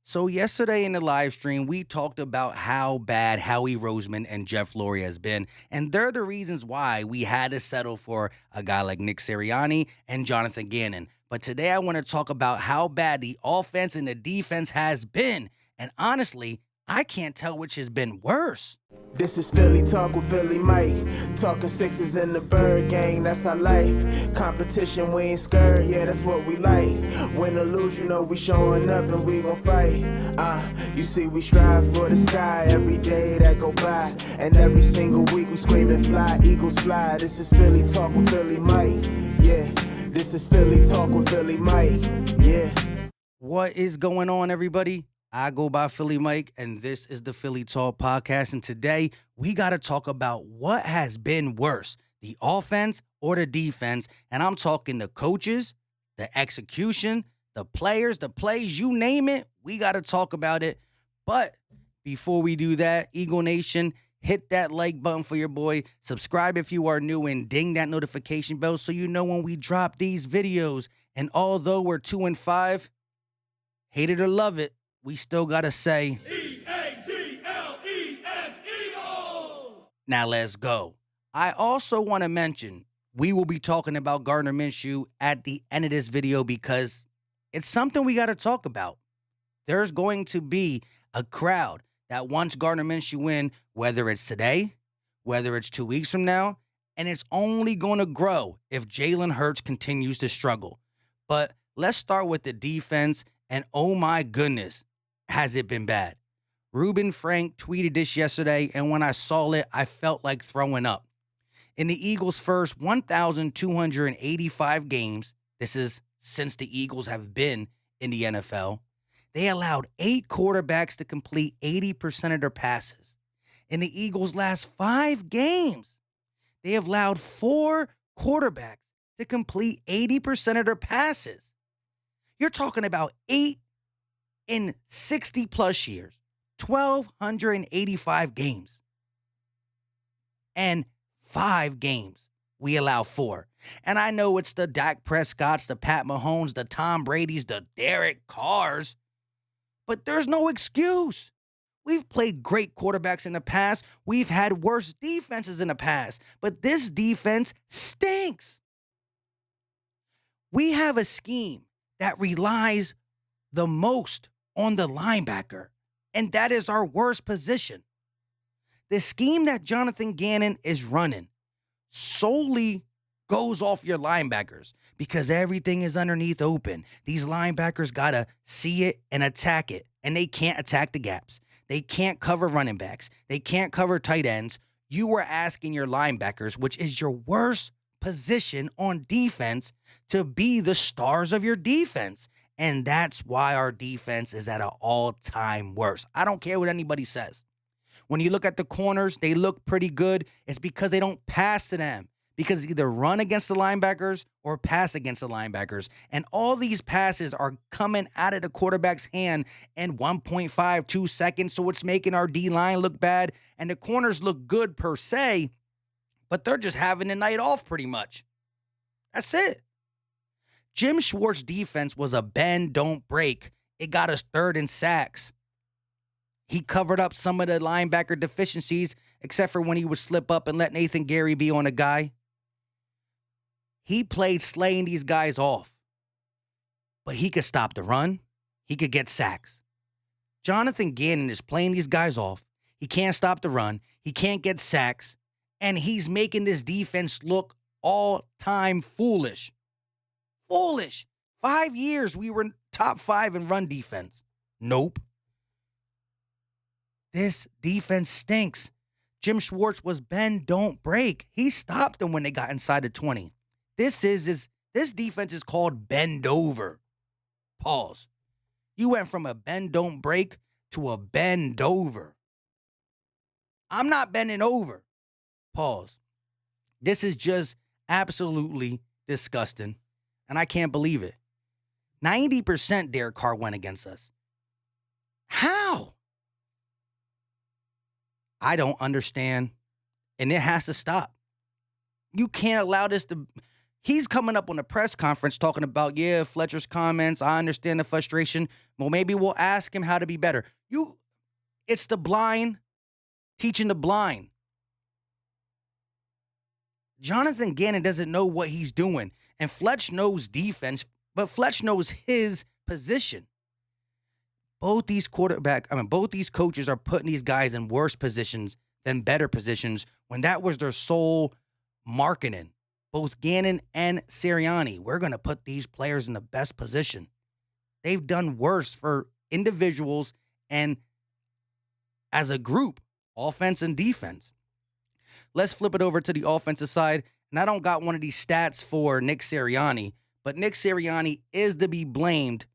So yesterday in the live stream, we talked about how bad Howie Roseman and Jeff Lurie has been, and they're the reasons why we had to settle for a guy like Nick Sirianni and Jonathan Gannon. But today I want to talk about how bad the offense and the defense has been, and honestly, I can't tell which has been worse. This is Philly Talk with Philly Mike. Talking sixes in the bird gang, that's our life. Competition, we ain't scared, yeah, that's what we like. Win or lose, you know we showing up and we gon' fight. You see we strive for the sky every day that go by. And every single week we scream and fly, eagles fly. This is Philly Talk with Philly Mike, yeah. This is Philly Talk with Philly Mike, yeah. What is going on, everybody? I go by Philly Mike, and this is the Philly Talk Podcast. And today, we got to talk about what has been worse, the offense or the defense. And I'm talking the coaches, the execution, the players, the plays, you name it. We got to talk about it. But before we do that, Eagle Nation, hit that like button for your boy. Subscribe if you are new and ding that notification bell so you know when we drop these videos. And although we're 2-5, hate it or love it, we still got to say, E-A-G-L-E-S, Eagle! Now let's go. I also want to mention, we will be talking about Gardner Minshew at the end of this video because it's something we got to talk about. There's going to be a crowd that wants Gardner Minshew in, whether it's today, whether it's 2 weeks from now, and it's only going to grow if Jalen Hurts continues to struggle. But let's start with the defense, and oh my goodness, has it been bad. Reuben Frank tweeted this yesterday, and when I saw it, I felt like throwing up. In the Eagles' first 1,285 games, this is since the Eagles have been in the NFL, they allowed 8 quarterbacks to complete 80% of their passes. In the Eagles' last 5 games, they have allowed 4 quarterbacks to complete 80% of their passes. You're talking about 8 in 60-plus years, 1,285 games. And 5 games, we allow 4. And I know it's the Dak Prescotts, the Pat Mahomes, the Tom Brady's, the Derek Carrs, but there's no excuse. We've played great quarterbacks in the past. We've had worse defenses in the past, but this defense stinks. We have a scheme that relies the most on the linebacker, and that is our worst position. The scheme that Jonathan Gannon is running solely goes off your linebackers because everything is underneath open. These linebackers got to see it and attack it, and they can't attack the gaps. They can't cover running backs. They can't cover tight ends. You are asking your linebackers, which is your worst position on defense, to be the stars of your defense. And that's why our defense is at an all-time worst. I don't care what anybody says. When you look at the corners, they look pretty good. It's because they don't pass to them. Because either run against the linebackers or pass against the linebackers. And all these passes are coming out of the quarterback's hand in 1.52 seconds. So it's making our D-line look bad. And the corners look good per se, but they're just having the night off pretty much. That's it. Jim Schwartz's defense was a bend, don't break. It got us 3rd in sacks. He covered up some of the linebacker deficiencies, except for when he would slip up and let Nathan Gary be on a guy. He played slaying these guys off. But he could stop the run. He could get sacks. Jonathan Gannon is playing these guys off. He can't stop the run. He can't get sacks. And he's making this defense look all-time foolish. Foolish. 5 years we were top 5 in run defense. Nope. This defense stinks. Jim Schwartz was bend, don't break. He stopped them when they got inside the 20. This defense is called bend over. Pause. You went from a bend, don't break to a bend over. I'm not bending over. Pause. This is just absolutely disgusting. And I can't believe it. 90% Derek Carr went against us. How? I don't understand. And it has to stop. You can't allow this to... He's coming up on a press conference talking about, yeah, Fletcher's comments. I understand the frustration. Well, maybe we'll ask him how to be better. It's the blind teaching the blind. Jonathan Gannon doesn't know what he's doing. And Fletch knows defense, but Fletch knows his position. Both these coaches are putting these guys in worse positions than better positions when that was their sole marketing. Both Gannon and Sirianni, we're going to put these players in the best position. They've done worse for individuals and as a group, offense and defense. Let's flip it over to the offensive side. And I don't got one of these stats for Nick Sirianni, but Nick Sirianni is to be blamed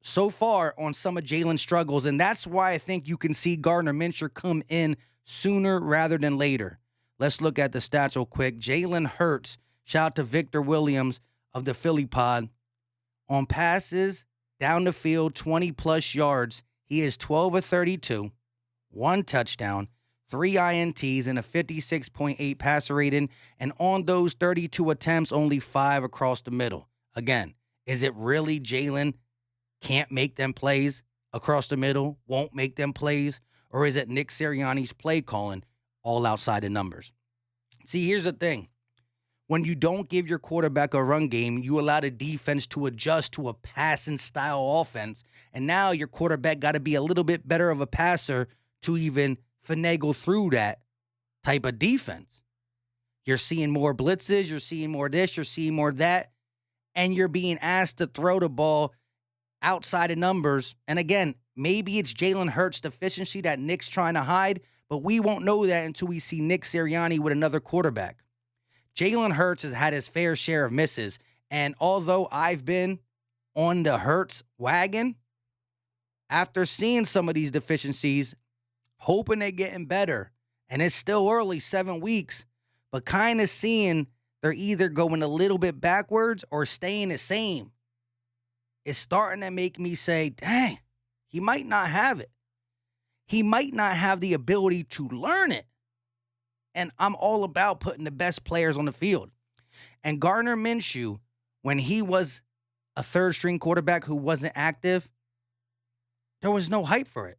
so far on some of Jalen's struggles, and that's why I think you can see Gardner Minshew come in sooner rather than later. Let's look at the stats real quick. Jalen Hurts, shout out to Victor Williams of the Philly Pod. On passes down the field, 20-plus yards, he is 12 of 32, 1 touchdown, 3 INTs, and a 56.8 passer rating, and on those 32 attempts, only 5 across the middle. Again, is it really Jalen can't make them plays across the middle, won't make them plays, or is it Nick Sirianni's play calling all outside the numbers? See, here's the thing. When you don't give your quarterback a run game, you allow the defense to adjust to a passing style offense, and now your quarterback got to be a little bit better of a passer to even finagle through that type of defense. You're seeing more blitzes, you're seeing more this, you're seeing more that, and you're being asked to throw the ball outside of numbers. And again, maybe it's Jalen Hurts' deficiency that Nick's trying to hide, but we won't know that until we see Nick Sirianni with another quarterback. Jalen Hurts has had his fair share of misses, and although I've been on the Hurts wagon, after seeing some of these deficiencies, hoping they're getting better, and it's still early, 7 weeks, but kind of seeing they're either going a little bit backwards or staying the same, it's starting to make me say, dang, he might not have it. He might not have the ability to learn it. And I'm all about putting the best players on the field. And Gardner Minshew, when he was a third-string quarterback who wasn't active, there was no hype for it.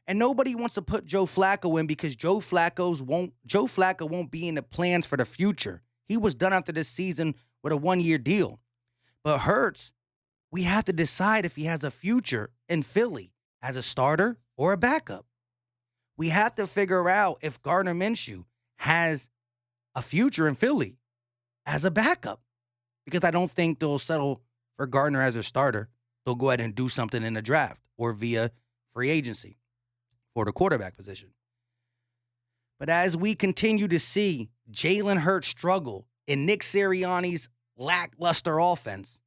And nobody wants to put Joe Flacco in because Joe Flacco won't be in the plans for the future. He was done after this season with a 1-year deal. But Hurts, we have to decide if he has a future in Philly as a starter or a backup. We have to figure out if Gardner Minshew has a future in Philly as a backup, because I don't think they'll settle for Gardner as a starter. They'll go ahead and do something in the draft or via free agency for the quarterback position. But as we continue to see Jalen Hurts struggle in Nick Sirianni's lackluster offense,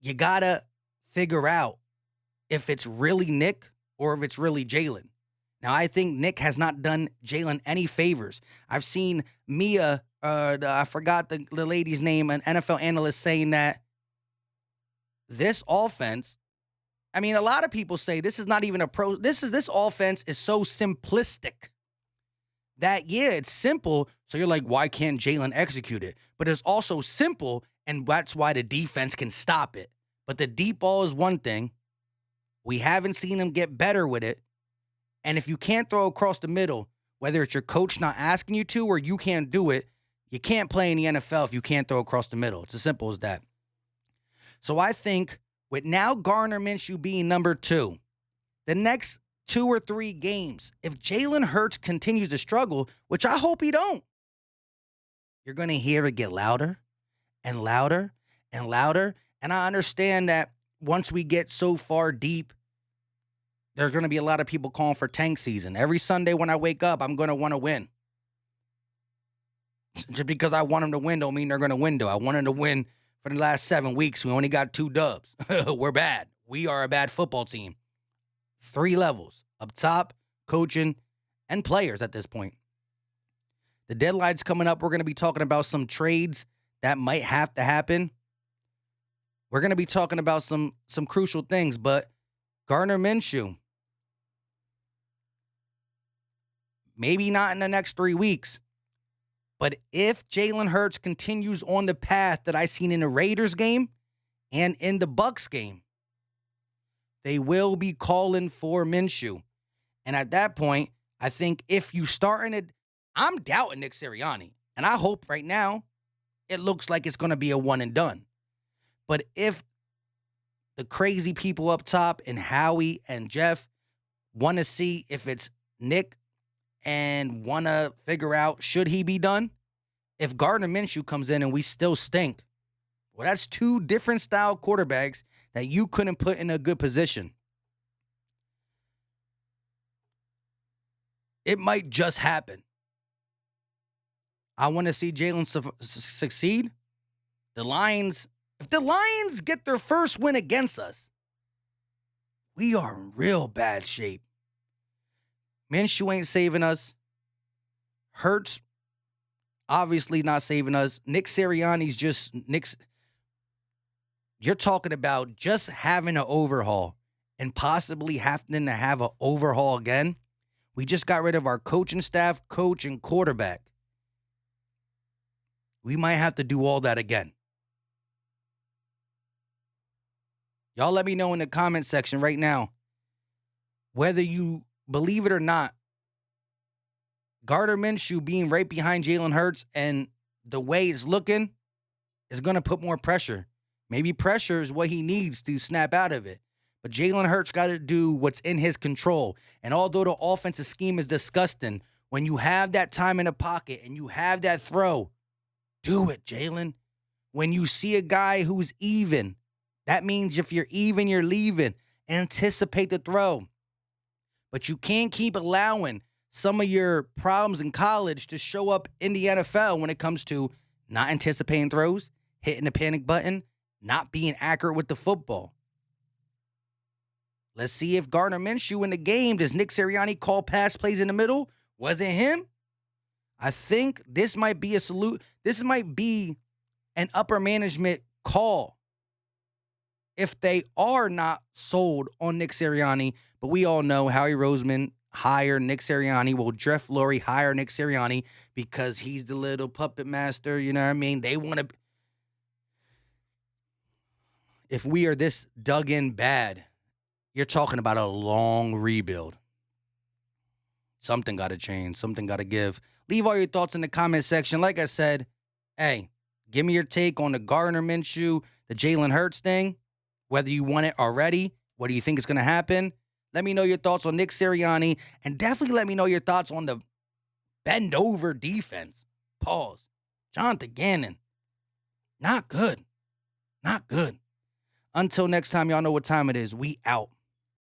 you got to figure out if it's really Nick or if it's really Jalen. Now, I think Nick has not done Jalen any favors. I've seen Mia, I forgot the lady's name, an NFL analyst, saying that this offense, I mean, a lot of people say this is not even a pro. This offense is so simplistic that, yeah, it's simple. So you're like, why can't Jalen execute it? But it's also simple, and that's why the defense can stop it. But the deep ball is one thing. We haven't seen him get better with it. And if you can't throw across the middle, whether it's your coach not asking you to or you can't do it, you can't play in the NFL if you can't throw across the middle. It's as simple as that. So I think with now Gardner Minshew being number 2, the next 2 or 3 games, if Jalen Hurts continues to struggle, which I hope he don't, you're going to hear it get louder and louder and louder. And I understand that once we get so far deep, there's going to be a lot of people calling for tank season. Every Sunday when I wake up, I'm going to want to win. Just because I want them to win don't mean they're going to win, though. I want them to win for the last 7 weeks. We only got 2 dubs. We're bad. We are a bad football team. 3 levels, up top, coaching, and players at this point. The deadline's coming up. We're going to be talking about some trades that might have to happen. We're going to be talking about some crucial things, but Gardner Minshew, maybe not in the next 3 weeks, But if Jalen Hurts continues on the path that I seen in the Raiders game and in the Bucks game, they will be calling for Minshew. And at that point, I think if you starting it, I'm doubting Nick Sirianni. And I hope right now it looks like it's going to be a one and done. But if the crazy people up top and Howie and Jeff want to see if it's Nick and want to figure out should he be done, if Gardner Minshew comes in and we still stink, well, that's two different style quarterbacks that you couldn't put in a good position. It might just happen. I want to see Jalen succeed. If the Lions get their first win against us, we are in real bad shape. Minshew ain't saving us. Hurts, obviously not saving us. Nick Sirianni's just you're talking about just having an overhaul and possibly having to have an overhaul again. We just got rid of our coaching staff, coach, and quarterback. We might have to do all that again. Y'all let me know in the comment section right now whether you believe it or not. Gardner Minshew being right behind Jalen Hurts and the way it's looking is going to put more pressure. Maybe pressure is what he needs to snap out of it. But Jalen Hurts got to do what's in his control. And although the offensive scheme is disgusting, when you have that time in the pocket and you have that throw, do it, Jalen. When you see a guy who's even, that means if you're even, you're leaving. Anticipate the throw. But you can't keep allowing some of your problems in college to show up in the NFL when it comes to not anticipating throws, hitting the panic button, not being accurate with the football. Let's see if Gardner Minshew in the game, does Nick Sirianni call pass plays in the middle? Was it him? I think this might be a salute. This might be an upper management call if they are not sold on Nick Sirianni. But we all know Howie Roseman hire Nick Sirianni. Well, Jeff Lurie hire Nick Sirianni because he's the little puppet master. You know what I mean? They want to. If we are this dug in bad, you're talking about a long rebuild. Something got to change. Something got to give. Leave all your thoughts in the comment section. Like I said, hey, give me your take on the Gardner Minshew, the Jalen Hurts thing, whether you want it already, what do you think is going to happen? Let me know your thoughts on Nick Sirianni, and definitely let me know your thoughts on the bend-over defense. Pause. Jonathan Gannon. Not good. Not good. Until next time, y'all know what time it is. We out.